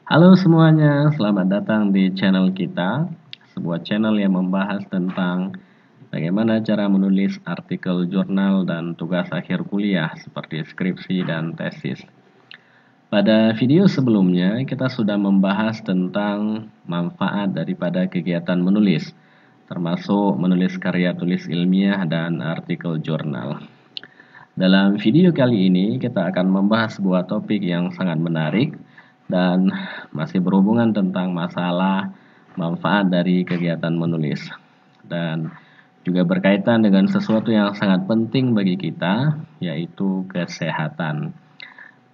Halo semuanya, selamat datang di channel kita, sebuah channel yang membahas tentang bagaimana cara menulis artikel jurnal dan tugas akhir kuliah seperti skripsi dan tesis. Pada video sebelumnya, kita sudah membahas tentang manfaat daripada kegiatan menulis, termasuk menulis karya tulis ilmiah dan artikel jurnal. Dalam video kali ini, kita akan membahas sebuah topik yang sangat menarik dan masih berhubungan tentang masalah manfaat dari kegiatan menulis. Dan juga berkaitan dengan sesuatu yang sangat penting bagi kita, yaitu kesehatan.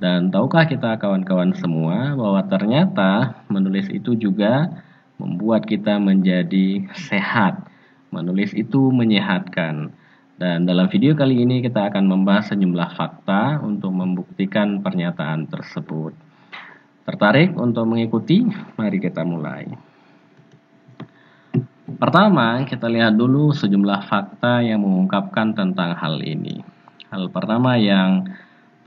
Dan tahukah kita kawan-kawan semua bahwa ternyata menulis itu juga membuat kita menjadi sehat. Menulis itu menyehatkan. Dan dalam video kali ini kita akan membahas sejumlah fakta untuk membuktikan pernyataan tersebut. Tertarik untuk mengikuti? Mari kita mulai. Pertama, kita lihat dulu sejumlah fakta yang mengungkapkan tentang hal ini. Hal pertama yang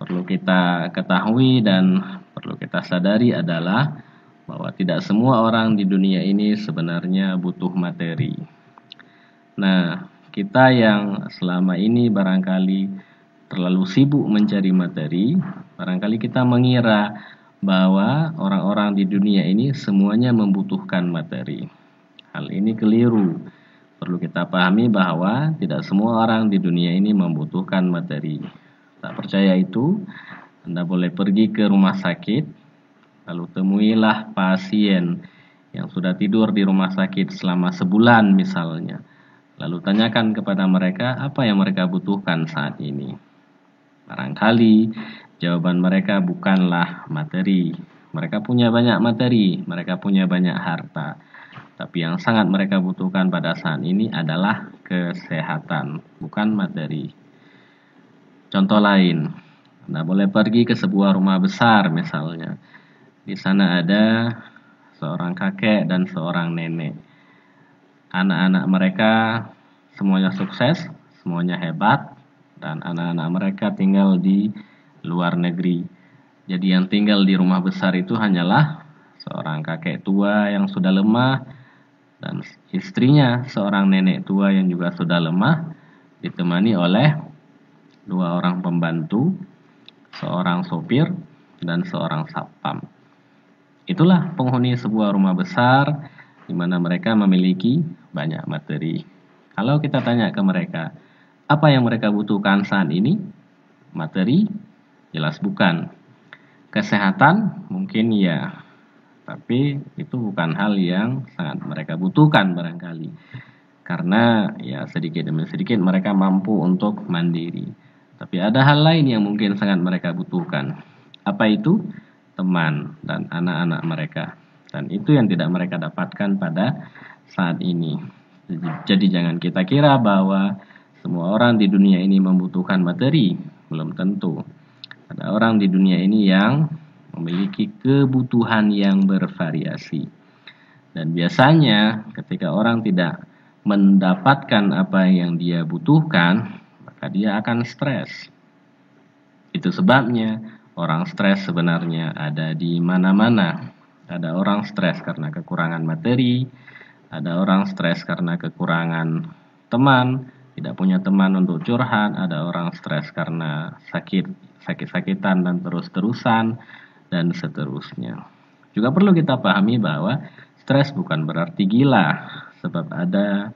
perlu kita ketahui dan perlu kita sadari adalah bahwa tidak semua orang di dunia ini sebenarnya butuh materi. Nah, kita yang selama ini barangkali terlalu sibuk mencari materi, barangkali kita mengira bahwa orang-orang di dunia ini semuanya membutuhkan materi. Hal ini keliru. Perlu kita pahami bahwa tidak semua orang di dunia ini membutuhkan materi. Tak percaya itu, Anda boleh pergi ke rumah sakit, lalu temuilah pasien yang sudah tidur di rumah sakit selama sebulan misalnya. Lalu tanyakan kepada mereka apa yang mereka butuhkan saat ini. Barangkali jawaban mereka bukanlah materi. Mereka punya banyak materi, mereka punya banyak harta. Tapi yang sangat mereka butuhkan pada saat ini adalah kesehatan, bukan materi. Contoh lain, Anda boleh pergi ke sebuah rumah besar misalnya. Di sana ada seorang kakek dan seorang nenek. Anak-anak mereka semuanya sukses, semuanya hebat, dan anak-anak mereka tinggal di luar negeri. Jadi yang tinggal di rumah besar itu hanyalah seorang kakek tua yang sudah lemah dan istrinya seorang nenek tua yang juga sudah lemah, ditemani oleh dua orang pembantu, seorang sopir, dan seorang satpam. Itulah penghuni sebuah rumah besar di mana mereka memiliki banyak materi. Kalau kita tanya ke mereka, apa yang mereka butuhkan saat ini? Materi? Jelas bukan. Kesehatan? Mungkin ya. Tapi itu bukan hal yang sangat mereka butuhkan barangkali. Karena ya sedikit demi sedikit mereka mampu untuk mandiri. Tapi ada hal lain yang mungkin sangat mereka butuhkan. Apa itu? Teman dan anak-anak mereka. Dan itu yang tidak mereka dapatkan pada saat ini. Jadi jangan kita kira bahwa semua orang di dunia ini membutuhkan materi. Belum tentu. Ada orang di dunia ini yang memiliki kebutuhan yang bervariasi. Dan biasanya ketika orang tidak mendapatkan apa yang dia butuhkan, maka dia akan stres. Itu sebabnya orang stres sebenarnya ada di mana-mana. Ada orang stres karena kekurangan materi, ada orang stres karena kekurangan teman, tidak punya teman untuk curhat, ada orang stres karena sakit-sakitan dan terus-terusan, dan seterusnya. Juga perlu kita pahami bahwa stres bukan berarti gila, sebab ada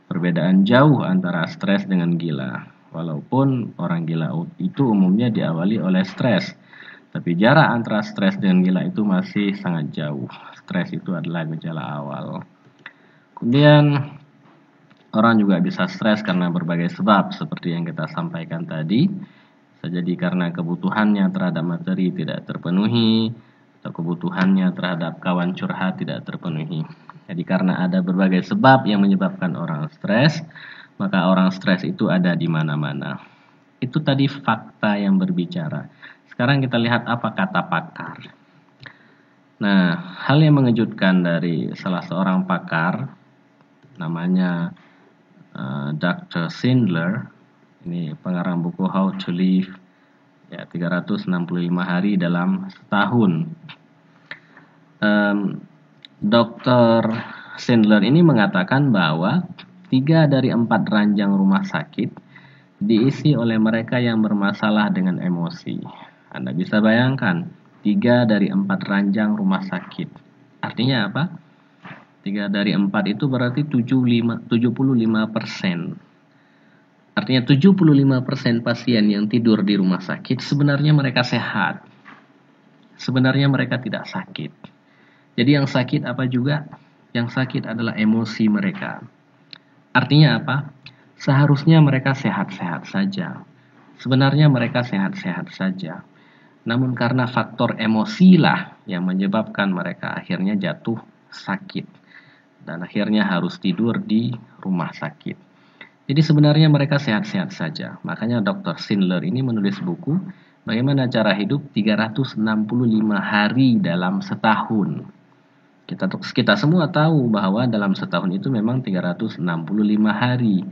perbedaan jauh antara stres dengan gila. Walaupun orang gila itu umumnya diawali oleh stres, tapi jarak antara stres dan gila itu masih sangat jauh. Stres itu adalah gejala awal. Kemudian orang juga bisa stres karena berbagai sebab seperti yang kita sampaikan tadi. Bisa jadi karena kebutuhannya terhadap materi tidak terpenuhi, atau kebutuhannya terhadap kawan curhat tidak terpenuhi. Jadi karena ada berbagai sebab yang menyebabkan orang stres, maka orang stres itu ada di mana-mana. Itu tadi fakta yang berbicara. Sekarang kita lihat apa kata pakar. Nah, hal yang mengejutkan dari salah seorang pakar, namanya Dr. Sindler, ini pengarang buku How to Live ya 365 hari dalam setahun. Dr. Sandler ini mengatakan bahwa 3 dari 4 ranjang rumah sakit diisi oleh mereka yang bermasalah dengan emosi. Anda bisa bayangkan, 3 dari 4 ranjang rumah sakit. Artinya apa? 3 dari 4 itu berarti 75%. Artinya 75% pasien yang tidur di rumah sakit sebenarnya mereka sehat. Sebenarnya mereka tidak sakit. Jadi yang sakit apa juga? Yang sakit adalah emosi mereka. Artinya apa? Seharusnya mereka sehat-sehat saja. Sebenarnya mereka sehat-sehat saja. Namun karena faktor emosilah yang menyebabkan mereka akhirnya jatuh sakit. Dan akhirnya harus tidur di rumah sakit. Jadi sebenarnya mereka sehat-sehat saja. Makanya Dr. Sandler ini menulis buku bagaimana cara hidup 365 hari dalam setahun. Kita semua tahu bahwa dalam setahun itu memang 365 hari.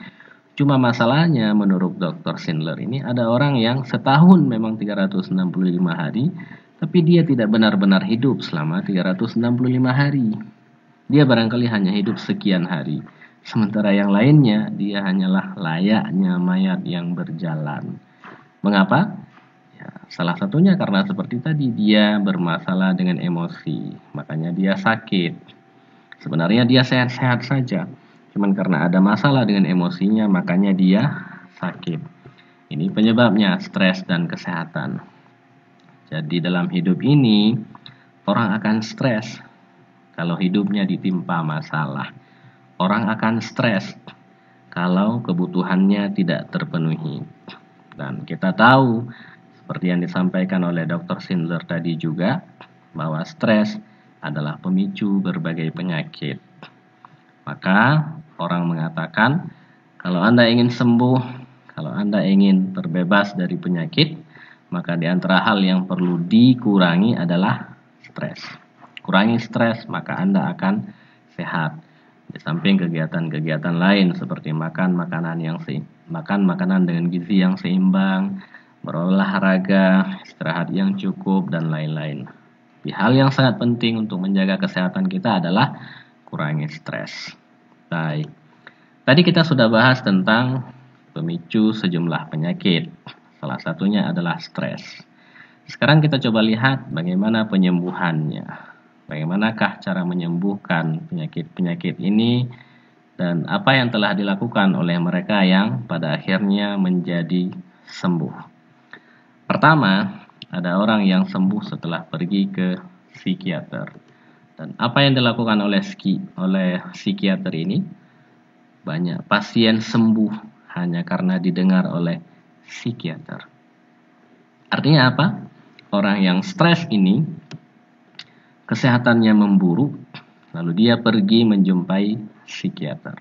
Cuma masalahnya menurut Dr. Sandler ini ada orang yang setahun memang 365 hari, tapi dia tidak benar-benar hidup selama 365 hari. Dia barangkali hanya hidup sekian hari. Sementara yang lainnya, dia hanyalah layaknya mayat yang berjalan. Mengapa? Ya, salah satunya karena seperti tadi, dia bermasalah dengan emosi. Makanya dia sakit. Sebenarnya dia sehat-sehat saja. Cuman karena ada masalah dengan emosinya, makanya dia sakit. Ini penyebabnya, stres dan kesehatan. Jadi dalam hidup ini, orang akan stres kalau hidupnya ditimpa masalah. Orang akan stres kalau kebutuhannya tidak terpenuhi. Dan kita tahu, seperti yang disampaikan oleh Dr. Sandler tadi juga, bahwa stres adalah pemicu berbagai penyakit. Maka orang mengatakan, kalau Anda ingin sembuh, kalau Anda ingin terbebas dari penyakit, maka di antara hal yang perlu dikurangi adalah stres. Kurangi stres, maka Anda akan sehat. Di samping kegiatan-kegiatan lain seperti makan makanan dengan gizi yang seimbang, berolahraga, istirahat yang cukup dan lain-lain. Hal yang sangat penting untuk menjaga kesehatan kita adalah kurangi stres. Baik. Tadi kita sudah bahas tentang pemicu sejumlah penyakit. Salah satunya adalah stres. Sekarang kita coba lihat bagaimana penyembuhannya. Bagaimanakah cara menyembuhkan penyakit-penyakit ini dan apa yang telah dilakukan oleh mereka yang pada akhirnya menjadi sembuh. Pertama, ada orang yang sembuh setelah pergi ke psikiater. Dan apa yang dilakukan oleh psikiater ini? Banyak pasien sembuh hanya karena didengar oleh psikiater. Artinya apa? Orang yang stres ini kesehatannya memburuk, lalu dia pergi menjumpai psikiater.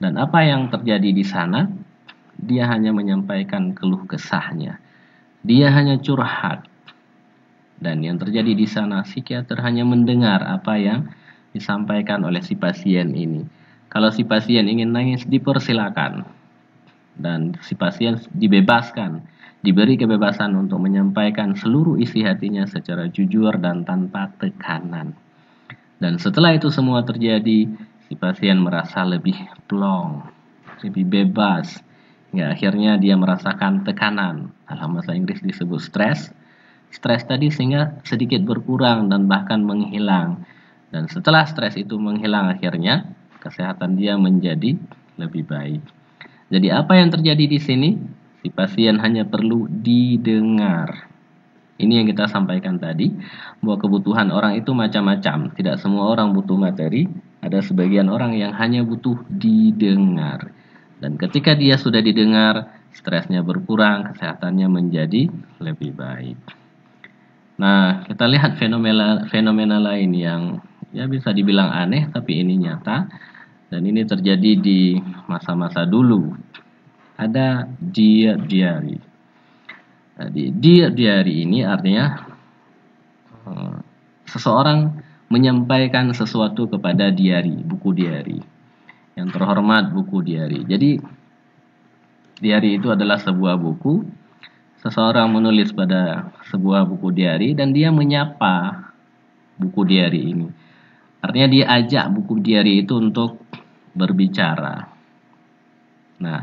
Dan apa yang terjadi di sana? Dia hanya menyampaikan keluh kesahnya. Dia hanya curhat. Dan yang terjadi di sana, psikiater hanya mendengar apa yang disampaikan oleh si pasien ini. Kalau si pasien ingin nangis, dipersilakan. Dan si pasien dibebaskan. Diberi kebebasan untuk menyampaikan seluruh isi hatinya secara jujur dan tanpa tekanan. Dan setelah itu semua terjadi, si pasien merasa lebih plong, lebih bebas. Hingga akhirnya dia merasakan tekanan. Dalam bahasa Inggris disebut stres. Stres tadi sehingga sedikit berkurang dan bahkan menghilang. Dan setelah stres itu menghilang akhirnya, kesehatan dia menjadi lebih baik. Jadi apa yang terjadi di sini? Si pasien hanya perlu didengar. Ini yang kita sampaikan tadi, bahwa kebutuhan orang itu macam-macam. Tidak semua orang butuh materi, ada sebagian orang yang hanya butuh didengar. Dan ketika dia sudah didengar, stresnya berkurang, kesehatannya menjadi lebih baik. Nah, kita lihat fenomena lain yang ya bisa dibilang aneh, tapi ini nyata. Dan ini terjadi di masa-masa dulu. Ada Dear Diary. Dear Diary ini artinya seseorang menyampaikan sesuatu kepada diary, buku diary. Yang terhormat buku diary. Jadi diary itu adalah sebuah buku. Seseorang menulis pada sebuah buku diary dan dia menyapa buku diary ini. Artinya dia ajak buku diary itu untuk berbicara. Nah,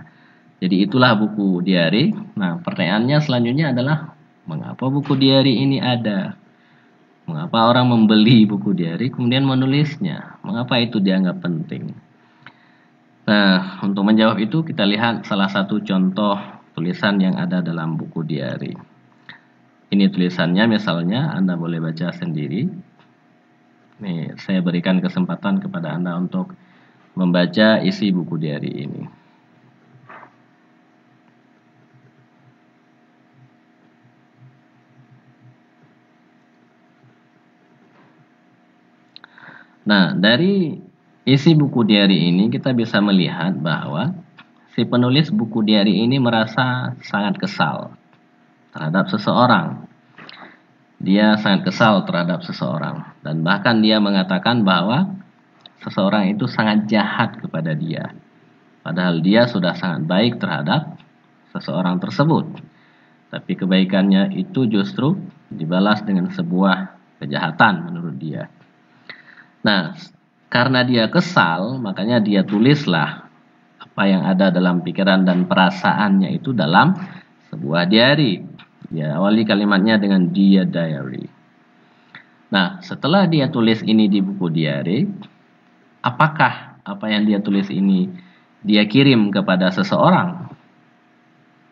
jadi itulah buku diary. Nah, pertanyaannya selanjutnya adalah mengapa buku diary ini ada? Mengapa orang membeli buku diary kemudian menulisnya? Mengapa itu dianggap penting? Nah, untuk menjawab itu kita lihat salah satu contoh tulisan yang ada dalam buku diary. Ini tulisannya, misalnya Anda boleh baca sendiri. Nih, saya berikan kesempatan kepada Anda untuk membaca isi buku diary ini. Nah, dari isi buku diary ini kita bisa melihat bahwa si penulis buku diary ini merasa sangat kesal terhadap seseorang. Dia sangat kesal terhadap seseorang dan bahkan dia mengatakan bahwa seseorang itu sangat jahat kepada dia. Padahal dia sudah sangat baik terhadap seseorang tersebut. Tapi kebaikannya itu justru dibalas dengan sebuah kejahatan menurut dia. Nah, karena dia kesal, makanya dia tulislah apa yang ada dalam pikiran dan perasaannya itu dalam sebuah diary. Dia awali kalimatnya dengan Dear Diary. Nah, setelah dia tulis ini di buku diary, apakah apa yang dia tulis ini dia kirim kepada seseorang?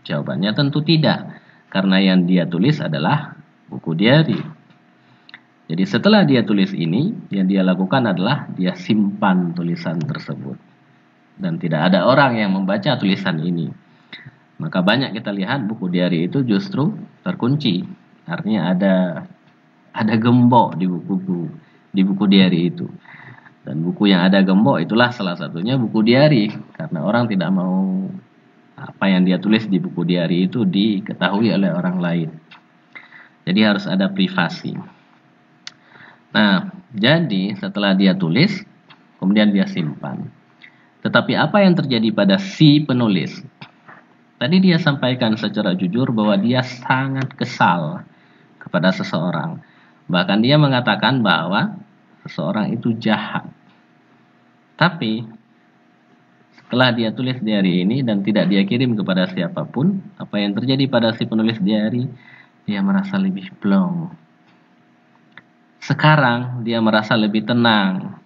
Jawabannya tentu tidak, karena yang dia tulis adalah buku diary. Jadi setelah dia tulis ini, yang dia lakukan adalah dia simpan tulisan tersebut. Dan tidak ada orang yang membaca tulisan ini. Maka banyak kita lihat buku diary itu justru terkunci. Artinya ada gembok di buku diary itu. Dan buku yang ada gembok itulah salah satunya buku diary. Karena orang tidak mau apa yang dia tulis di buku diary itu diketahui oleh orang lain. Jadi harus ada privasi. Nah, jadi setelah dia tulis, kemudian dia simpan. Tetapi apa yang terjadi pada si penulis? Tadi dia sampaikan secara jujur bahwa dia sangat kesal kepada seseorang. Bahkan dia mengatakan bahwa seseorang itu jahat. Tapi setelah dia tulis diary ini dan tidak dia kirim kepada siapapun, apa yang terjadi pada si penulis diary? Dia merasa lebih plong. Sekarang dia merasa lebih tenang.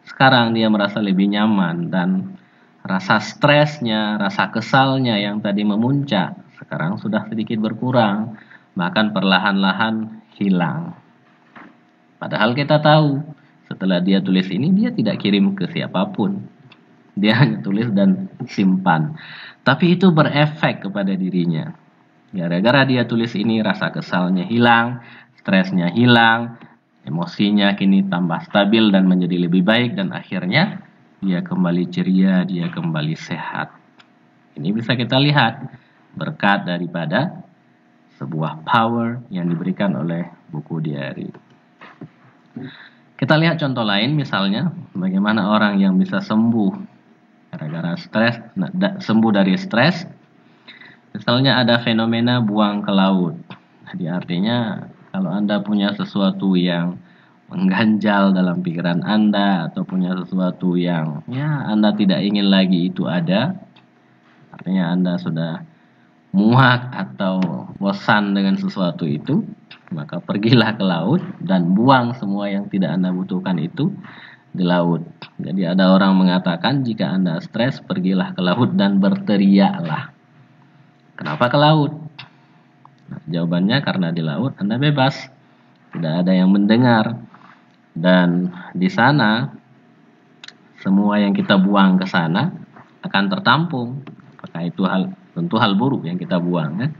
Sekarang dia merasa lebih nyaman dan rasa stresnya, rasa kesalnya yang tadi memuncak sekarang sudah sedikit berkurang, bahkan perlahan-lahan hilang. Padahal kita tahu setelah dia tulis ini dia tidak kirim ke siapapun. Dia hanya tulis dan simpan. Tapi itu berefek kepada dirinya. Gara-gara dia tulis ini rasa kesalnya hilang, stresnya hilang, emosinya kini tambah stabil dan menjadi lebih baik dan akhirnya dia kembali ceria, dia kembali sehat. Ini bisa kita lihat berkat daripada sebuah power yang diberikan oleh buku diary. Kita lihat contoh lain, misalnya bagaimana orang yang bisa sembuh gara-gara stres, sembuh dari stres. Misalnya ada fenomena buang ke laut. Jadi artinya kalau Anda punya sesuatu yang mengganjal dalam pikiran Anda atau punya sesuatu yang Anda tidak ingin lagi itu ada, artinya Anda sudah muak atau bosan dengan sesuatu itu, maka pergilah ke laut dan buang semua yang tidak Anda butuhkan itu di laut. Jadi ada orang mengatakan jika Anda stres, pergilah ke laut dan berteriaklah. Kenapa ke laut? Nah, jawabannya karena di laut Anda bebas, tidak ada yang mendengar, dan di sana semua yang kita buang ke sana akan tertampung. Maka itu tentu hal buruk yang kita buang.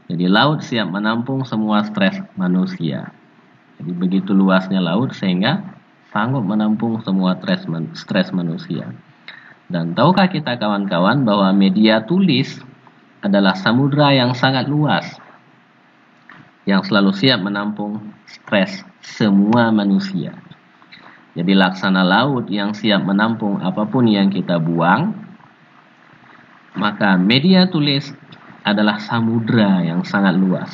Jadi laut siap menampung semua stres manusia. Jadi begitu luasnya laut sehingga sanggup menampung semua stres manusia. Dan tahukah kita kawan-kawan bahwa media tulis adalah samudra yang sangat luas, yang selalu siap menampung stres semua manusia. Jadi laksana laut yang siap menampung apapun yang kita buang, maka media tulis adalah samudra yang sangat luas,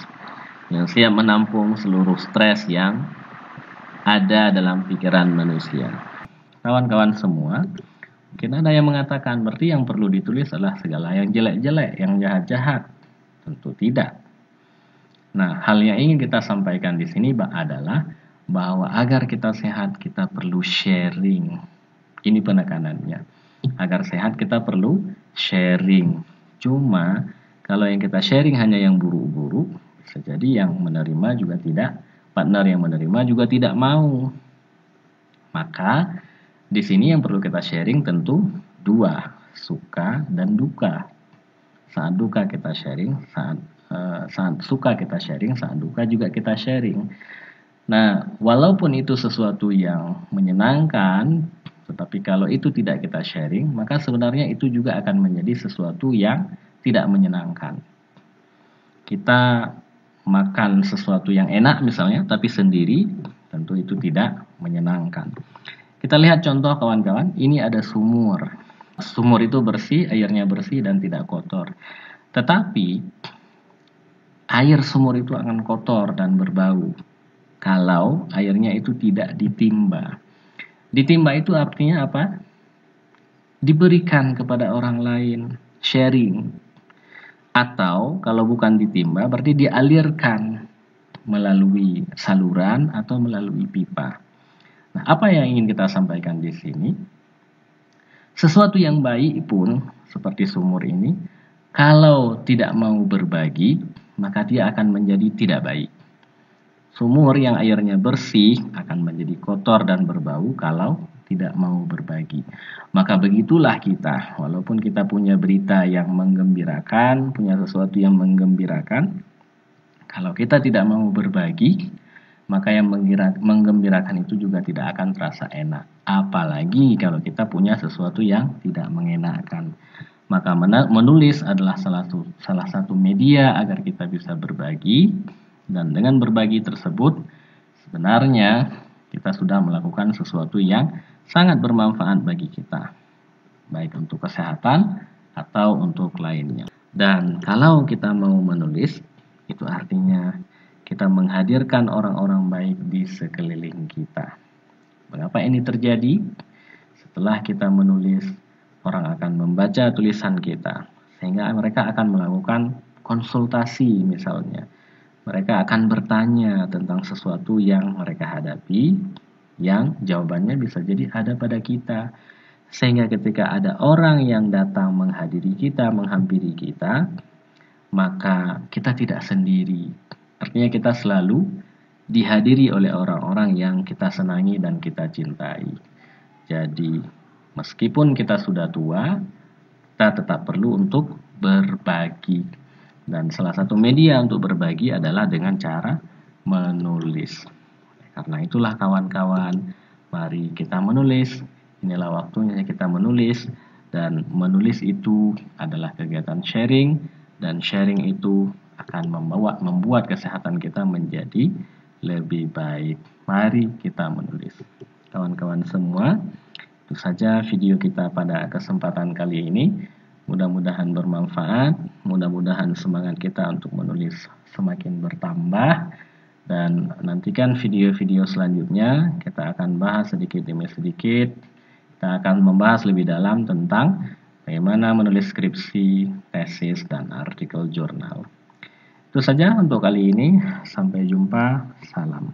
yang siap menampung seluruh stres yang ada dalam pikiran manusia. Kawan-kawan semua, mungkin ada yang mengatakan berarti yang perlu ditulis adalah segala yang jelek-jelek, yang jahat-jahat. Tentu tidak. Nah, hal yang ingin kita sampaikan di sini adalah bahwa agar kita sehat kita perlu sharing. Ini penekanannya. Agar sehat kita perlu sharing. Cuma kalau yang kita sharing hanya yang buruk-buruk, bisa jadi yang menerima juga tidak, partner yang menerima juga tidak mau. Maka di sini yang perlu kita sharing tentu dua, suka dan duka. Saat duka kita sharing, saat suka kita sharing, saat duka juga kita sharing. Nah, walaupun itu sesuatu yang menyenangkan, tetapi kalau itu tidak kita sharing, maka sebenarnya itu juga akan menjadi sesuatu yang tidak menyenangkan. Kita makan sesuatu yang enak misalnya, tapi sendiri, tentu itu tidak menyenangkan. Kita lihat contoh kawan-kawan, ini ada sumur. Sumur itu bersih, airnya bersih dan tidak kotor. Tetapi, air sumur itu akan kotor dan berbau kalau airnya itu tidak ditimba. Ditimba itu artinya apa? Diberikan kepada orang lain, sharing. Atau kalau bukan ditimba berarti dialirkan melalui saluran atau melalui pipa. Nah, apa yang ingin kita sampaikan di sini? Sesuatu yang baik pun seperti sumur ini, kalau tidak mau berbagi, maka dia akan menjadi tidak baik. Sumur yang airnya bersih akan menjadi kotor dan berbau kalau tidak mau berbagi. Maka begitulah kita, walaupun kita punya berita yang menggembirakan, punya sesuatu yang menggembirakan, kalau kita tidak mau berbagi, maka yang menggembirakan itu juga tidak akan terasa enak. Apalagi kalau kita punya sesuatu yang tidak mengenakan. Maka menulis adalah salah satu media agar kita bisa berbagi, dan dengan berbagi tersebut sebenarnya kita sudah melakukan sesuatu yang sangat bermanfaat bagi kita, baik untuk kesehatan atau untuk lainnya. Dan kalau kita mau menulis, itu artinya kita menghadirkan orang-orang baik di sekeliling kita. Mengapa ini terjadi? Setelah kita menulis, orang akan membaca tulisan kita, sehingga mereka akan melakukan konsultasi misalnya. Mereka akan bertanya tentang sesuatu yang mereka hadapi, yang jawabannya bisa jadi ada pada kita. Sehingga ketika ada orang yang datang menghadiri kita, menghampiri kita, maka kita tidak sendiri. Artinya kita selalu dihadiri oleh orang-orang yang kita senangi dan kita cintai. Jadi, meskipun kita sudah tua, kita tetap perlu untuk berbagi. Dan salah satu media untuk berbagi adalah dengan cara menulis. Karena itulah kawan-kawan, mari kita menulis. Inilah waktunya kita menulis. Dan menulis itu adalah kegiatan sharing. Dan sharing itu akan membuat kesehatan kita menjadi lebih baik. Mari kita menulis. Kawan-kawan semua, itu saja video kita pada kesempatan kali ini. Mudah-mudahan bermanfaat, mudah-mudahan semangat kita untuk menulis semakin bertambah, dan nantikan video-video selanjutnya. Kita akan bahas sedikit demi sedikit, kita akan membahas lebih dalam tentang bagaimana menulis skripsi, tesis, dan artikel jurnal. Itu saja untuk kali ini, sampai jumpa, salam.